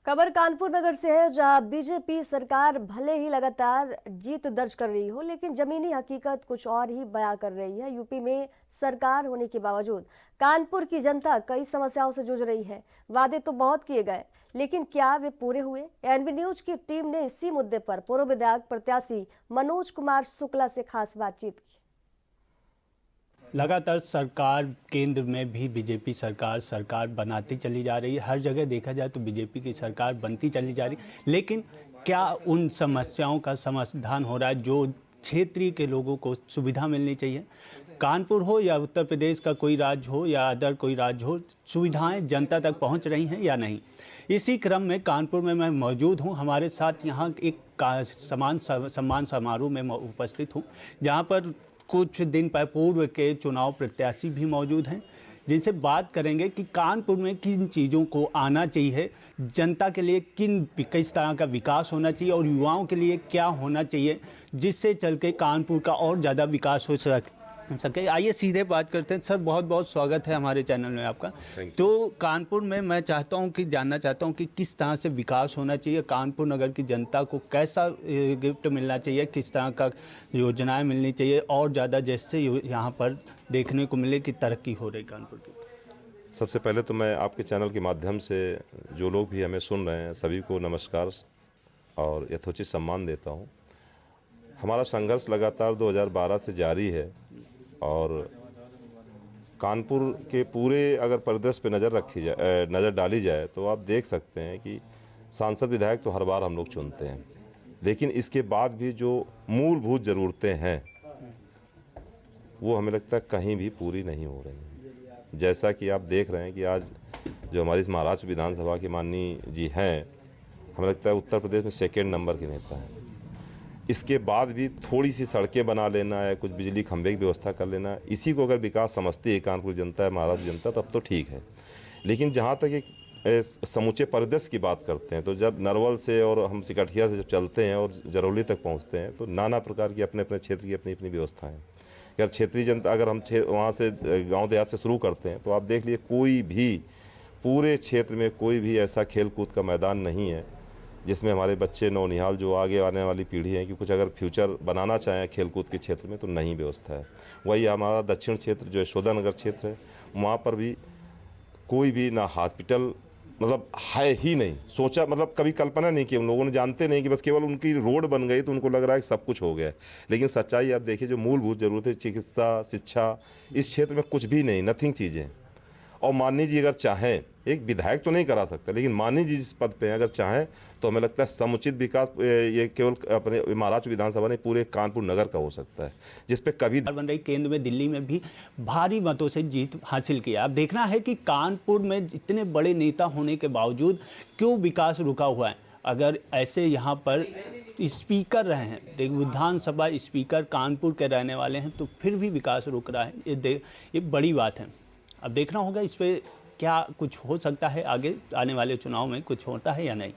खबर कानपुर नगर से है, जहां बीजेपी सरकार भले ही लगातार जीत दर्ज कर रही हो, लेकिन जमीनी हकीकत कुछ और ही बयां कर रही है। यूपी में सरकार होने के बावजूद कानपुर की जनता कई समस्याओं से जूझ रही है। वादे तो बहुत किए गए, लेकिन क्या वे पूरे हुए? एनबी न्यूज की टीम ने इसी मुद्दे पर पूर्व विधायक प्रत्याशी मनोज कुमार शुक्ला से खास बातचीत की। लगातार सरकार केंद्र में भी बीजेपी सरकार बनाती चली जा रही है। हर जगह देखा जाए तो बीजेपी की सरकार बनती चली जा रही है, लेकिन क्या उन समस्याओं का समाधान हो रहा है जो क्षेत्रीय के लोगों को सुविधा मिलनी चाहिए? कानपुर हो या उत्तर प्रदेश का कोई राज्य हो या अदर कोई राज्य हो, सुविधाएं जनता तक पहुंच रही हैं या नहीं? इसी क्रम में कानपुर में मैं मौजूद हूं। हमारे साथ यहां एक सम्मान समारोह में उपस्थित हूं, जहां पर कुछ दिन पूर्व के चुनाव प्रत्याशी भी मौजूद हैं, जिनसे बात करेंगे कि कानपुर में किन चीज़ों को आना चाहिए, जनता के लिए किस तरह का विकास होना चाहिए और युवाओं के लिए क्या होना चाहिए, जिससे चल के कानपुर का और ज़्यादा विकास हो सके। आइए सीधे बात करते हैं। सर, बहुत बहुत स्वागत है हमारे चैनल में आपका। तो कानपुर में मैं जानना चाहता हूं कि किस तरह से विकास होना चाहिए, कानपुर नगर की जनता को कैसा गिफ्ट मिलना चाहिए, किस तरह का योजनाएं मिलनी चाहिए और ज़्यादा जैसे यहाँ पर देखने को मिले कि तरक्की हो रही कानपुर की। सबसे पहले तो मैं आपके चैनल के माध्यम से जो लोग भी हमें सुन रहे हैं सभी को नमस्कार और यथोचित सम्मान देता हूं। हमारा संघर्ष लगातार 2012 से जारी है और कानपुर के पूरे अगर परिदृश्य पे नज़र डाली जाए तो आप देख सकते हैं कि सांसद विधायक तो हर बार हम लोग चुनते हैं, लेकिन इसके बाद भी जो मूलभूत ज़रूरतें हैं वो हमें लगता है कहीं भी पूरी नहीं हो रही हैं। जैसा कि आप देख रहे हैं कि आज जो हमारी इस महाराष्ट्र विधानसभा के माननीय जी हैं, हमें लगता है उत्तर प्रदेश में सेकेंड नंबर के नेता हैं। इसके बाद भी थोड़ी सी सड़कें बना लेना है, कुछ बिजली खंभे की व्यवस्था कर लेना है, इसी को अगर विकास समझती है कानपुर जनता है, महाराष्ट्र जनता, तब तो ठीक है। लेकिन जहाँ तक एक समूचे परिदृश्य की बात करते हैं तो जब नरवल से और हम सिकटिया से जब चलते हैं और जरौली तक पहुँचते हैं तो नाना प्रकार की अपने अपने क्षेत्र की अपनी अपनी व्यवस्था है। अगर क्षेत्रीय जनता, अगर हम वहाँ से गाँव देहात से शुरू करते हैं तो आप देख लीजिए कोई भी पूरे क्षेत्र में कोई भी ऐसा खेल कूद का मैदान नहीं है जिसमें हमारे बच्चे नौनिहाल जो आगे आने वाली पीढ़ी है कि कुछ अगर फ्यूचर बनाना चाहें खेलकूद के क्षेत्र में तो नहीं व्यवस्था है। वही हमारा दक्षिण क्षेत्र जो यशोदा नगर क्षेत्र है, वहाँ पर भी कोई भी ना हॉस्पिटल मतलब है ही नहीं, सोचा मतलब कभी कल्पना नहीं की उन लोगों ने, जानते नहीं कि बस केवल उनकी रोड बन गई तो उनको लग रहा है कि सब कुछ हो गया है। लेकिन सच्चाई आप देखिए, जो मूलभूत ज़रूरतें चिकित्सा, शिक्षा, इस क्षेत्र में कुछ भी नहीं, नथिंग चीज़ें। और माननीय जी अगर चाहें, एक विधायक तो नहीं करा सकता, लेकिन माननीय जी जिस पद पे हैं अगर चाहें तो हमें लगता है समुचित विकास ये केवल अपने महाराष्ट्र विधानसभा नहीं पूरे कानपुर नगर का हो सकता है, जिस पे कभी बन रही। केंद्र में दिल्ली में भी भारी मतों से जीत हासिल किया। अब देखना है कि कानपुर में इतने बड़े नेता होने के बावजूद क्यों विकास रुका हुआ है। अगर ऐसे यहाँ पर स्पीकर रहे हैं, विधानसभा स्पीकर कानपुर के रहने वाले हैं, तो फिर भी विकास रुक रहा है, ये बड़ी बात है। अब देखना होगा इस पर क्या कुछ हो सकता है, आगे आने वाले चुनाव में कुछ होता है या नहीं।